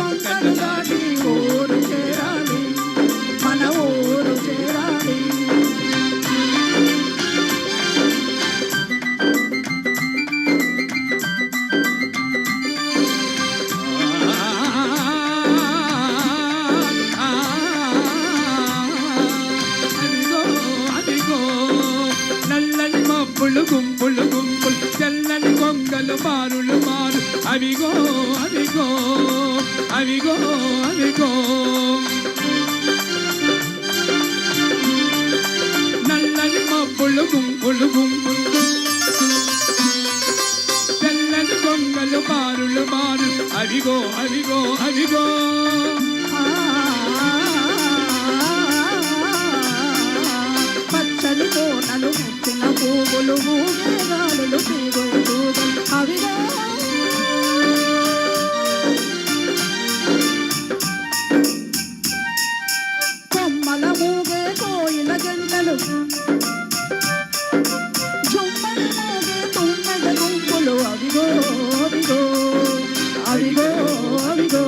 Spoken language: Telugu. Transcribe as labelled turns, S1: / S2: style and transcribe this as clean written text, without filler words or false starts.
S1: వంకలు దాటి ఊరు చేరాలి, మన ఊరు చేరాలి.
S2: గుంపులు గుంపులు తెల్లని కొంగలు మారులు మారు అవిగో అవిగో అవిగో అవిగో నల్లని మబ్బులు గుంపులు గుంపులు తెల్లని కొంగలు మారులు మారు అవిగో అవిగో అవిగో
S1: పచ్చని కోనలు ముచ్చిన పువ్వులు మేఘాలు తీగలు అవిగా కొమ్మల మూగే కోయిల గంటలు జుమ్మని మోగే తుమ్మెద గుంపులు అవిగో అవిగో అవిగో అవిగో